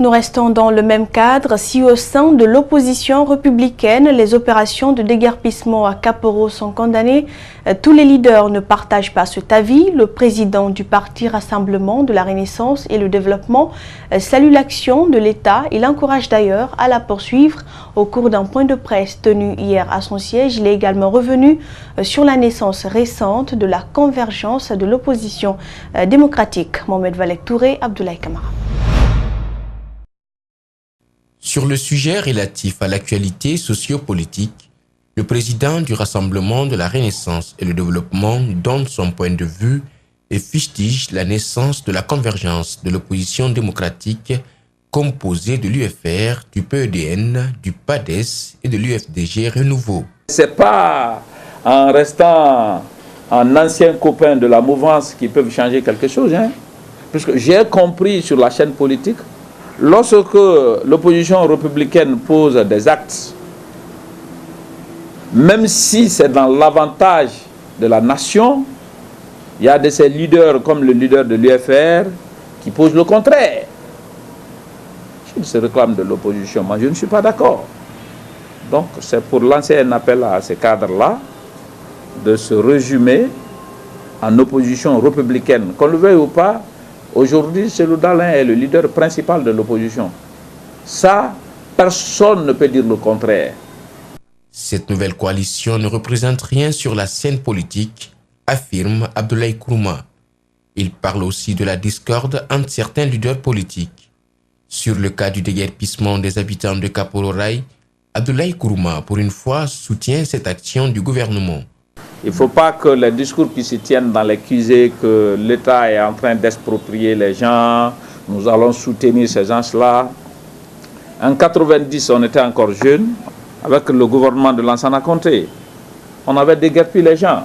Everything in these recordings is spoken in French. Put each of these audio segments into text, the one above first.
Nous restons dans le même cadre. Si au sein de l'opposition républicaine, les opérations de déguerpissement à Kaporo sont condamnées, tous les leaders ne partagent pas cet avis. Le président du parti Rassemblement de la Renaissance et le Développement salue l'action de l'État. Il encourage d'ailleurs à la poursuivre. Au cours d'un point de presse tenu hier à son siège, il est également revenu sur la naissance récente de la convergence de l'opposition démocratique. Mohamed Valek Touré, Abdoulaye Kamara. Sur le sujet relatif à l'actualité sociopolitique, le président du Rassemblement de la Renaissance et le Développement donne son point de vue et fustige la naissance de la convergence de l'opposition démocratique composée de l'UFR, du PEDN, du PADES et de l'UFDG Renouveau. C'est pas en restant un ancien copain de la mouvance qui peuvent changer quelque chose, puisque j'ai compris sur la chaîne politique, lorsque l'opposition républicaine pose des actes, même si c'est dans l'avantage de la nation, il y a de ces leaders comme le leader de l'UFR qui posent le contraire. Ils se réclament de l'opposition. Moi, je ne suis pas d'accord. Donc, c'est pour lancer un appel à ces cadres-là de se résumer en opposition républicaine. Qu'on le veuille ou pas, aujourd'hui, Cellou Dalein est le leader principal de l'opposition. Ça, personne ne peut dire le contraire. Cette nouvelle coalition ne représente rien sur la scène politique, affirme Abdoulaye Kourouma. Il parle aussi de la discorde entre certains leaders politiques. Sur le cas du déguerpissement des habitants de Kaporo-Ray, Abdoulaye Kourouma, pour une fois, soutient cette action du gouvernement. Il ne faut pas que les discours qui se tiennent dans les QG, que l'État est en train d'exproprier les gens, nous allons soutenir ces gens-là. En 90, on était encore jeunes, avec le gouvernement de Lansana Conté. On avait déguerpi les gens.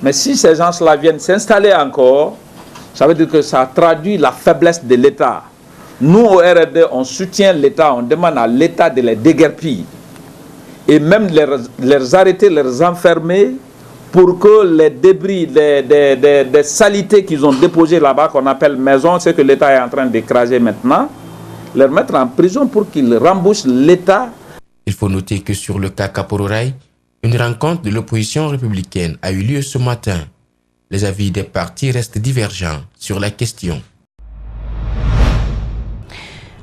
Mais si ces gens-là viennent s'installer encore, ça veut dire que ça traduit la faiblesse de l'État. Nous, au RRD, on soutient l'État, on demande à l'État de les déguerpir. Et même les arrêter, les enfermer, pour que les débris, des saletés qu'ils ont déposées là-bas, qu'on appelle maison, ce que l'État est en train d'écraser maintenant, les mettre en prison pour qu'ils remboursent l'État. Il faut noter que sur le cas Kaporo-Ray, une rencontre de l'opposition républicaine a eu lieu ce matin. Les avis des partis restent divergents sur la question.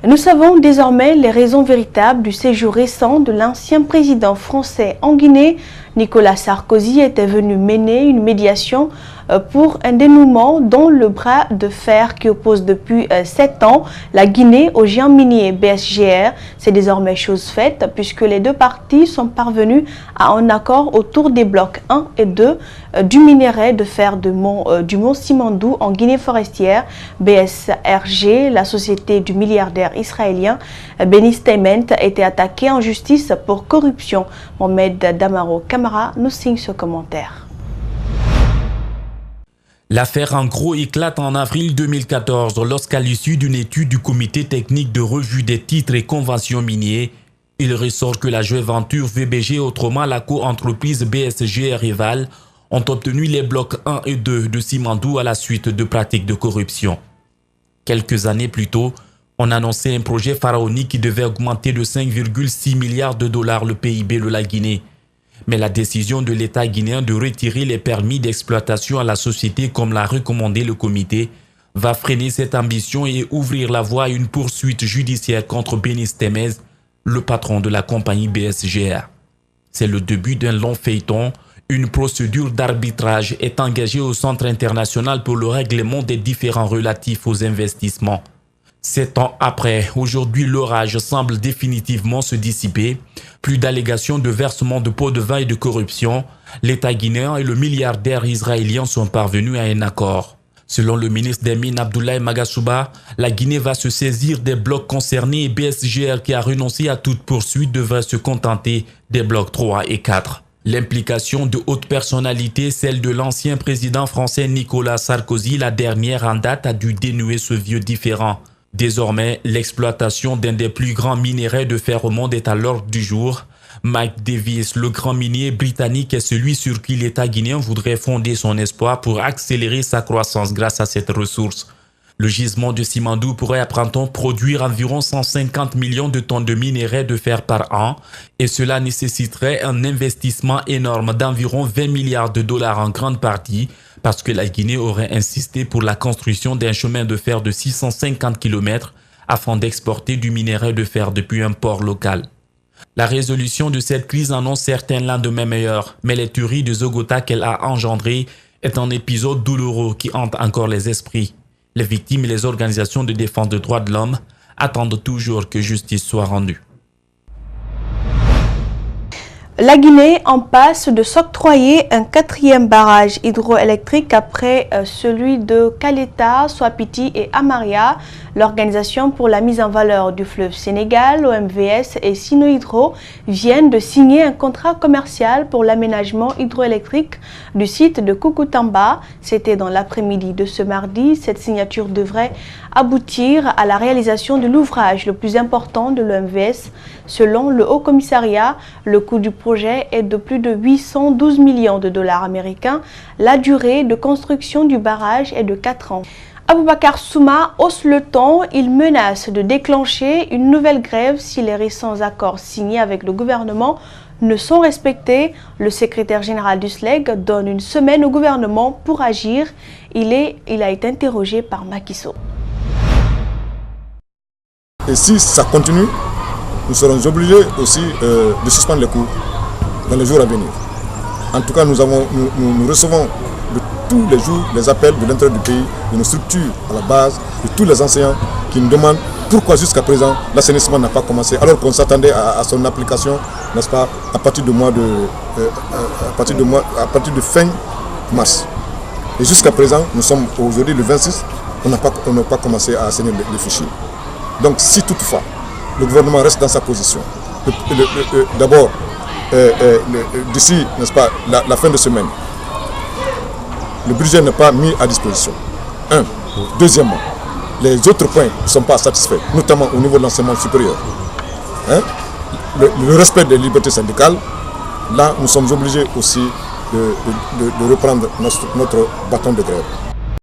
Nous savons désormais les raisons véritables du séjour récent de l'ancien président français en Guinée. Nicolas Sarkozy était venu mener une médiation pour un dénouement dans le bras de fer qui oppose depuis 7 ans la Guinée au géant minier BSGR. C'est désormais chose faite puisque les deux parties sont parvenues à un accord autour des blocs 1 et 2 du minerai de fer du mont Simandou en Guinée forestière. BSRG, la société du milliardaire israélien Benny Stement, a été attaquée en justice pour corruption. Mohamed Damaro Kamara nous signe ce commentaire. L'affaire en gros éclate en avril 2014 lorsqu'à l'issue d'une étude du comité technique de revue des titres et conventions miniers, il ressort que la Joinventure VBG, autrement la co-entreprise BSG Rival, ont obtenu les blocs 1 et 2 de Simandou à la suite de pratiques de corruption. Quelques années plus tôt, on annonçait un projet pharaonique qui devait augmenter de 5,6 milliards de dollars le PIB de la Guinée. Mais la décision de l'État guinéen de retirer les permis d'exploitation à la société comme l'a recommandé le comité va freiner cette ambition et ouvrir la voie à une poursuite judiciaire contre Benny Stemez, le patron de la compagnie BSGR. C'est le début d'un long feuilleton. Une procédure d'arbitrage est engagée au Centre international pour le règlement des différends relatifs aux investissements. 7 ans après, aujourd'hui l'orage semble définitivement se dissiper. Plus d'allégations de versement de pots de vin et de corruption. L'État guinéen et le milliardaire israélien sont parvenus à un accord. Selon le ministre des Mines Abdoulaye Magashouba, la Guinée va se saisir des blocs concernés et BSGR qui a renoncé à toute poursuite devrait se contenter des blocs 3 et 4. L'implication de hautes personnalités, celle de l'ancien président français Nicolas Sarkozy, la dernière en date, a dû dénouer ce vieux différend. Désormais, l'exploitation d'un des plus grands minerais de fer au monde est à l'ordre du jour. Mike Davis, le grand minier britannique, est celui sur qui l'État guinéen voudrait fonder son espoir pour accélérer sa croissance grâce à cette ressource. Le gisement de Simandou pourrait à printemps produire environ 150 millions de tonnes de minerais de fer par an et cela nécessiterait un investissement énorme d'environ 20 milliards de dollars en grande partie parce que la Guinée aurait insisté pour la construction d'un chemin de fer de 650 km afin d'exporter du minerai de fer depuis un port local. La résolution de cette crise annonce certains lendemains meilleurs, mais les tueries de Zogota qu'elle a engendrées est un épisode douloureux qui hante encore les esprits. Les victimes et les organisations de défense des droits de l'homme attendent toujours que justice soit rendue. La Guinée en passe de s'octroyer un 4e barrage hydroélectrique après celui de Caleta, Swapiti et Amaria. L'Organisation pour la mise en valeur du fleuve Sénégal, OMVS et Sinohydro viennent de signer un contrat commercial pour l'aménagement hydroélectrique du site de Koukountamba. C'était dans l'après-midi de ce mardi. Cette signature devrait aboutir à la réalisation de l'ouvrage le plus important de l'OMVS. Selon le Haut Commissariat, le coût du projet est de plus de 812 millions de dollars américains. La durée de construction du barrage est de 4 ans. Aboubacar Souma hausse le ton, il menace de déclencher une nouvelle grève si les récents accords signés avec le gouvernement ne sont respectés. Le secrétaire général du SLEG donne une semaine au gouvernement pour agir. Il a été interrogé par Macky Sall. Et si ça continue, nous serons obligés aussi de suspendre les cours dans les jours à venir. En tout cas, nous recevons de tous les jours les appels de l'intérieur du pays, de nos structures à la base, de tous les enseignants qui nous demandent pourquoi jusqu'à présent l'assainissement n'a pas commencé, alors qu'on s'attendait à son application, n'est-ce pas, à partir de fin mars. Et jusqu'à présent, nous sommes aujourd'hui le 26, on n'a pas commencé à assainir les fichiers. Donc si toutefois le gouvernement reste dans sa position, d'abord d'ici, n'est-ce pas, la fin de semaine, le budget n'est pas mis à disposition. Deuxièmement, les autres points ne sont pas satisfaits, notamment au niveau de l'enseignement supérieur. Le respect des libertés syndicales, là nous sommes obligés aussi de reprendre notre bâton de grève.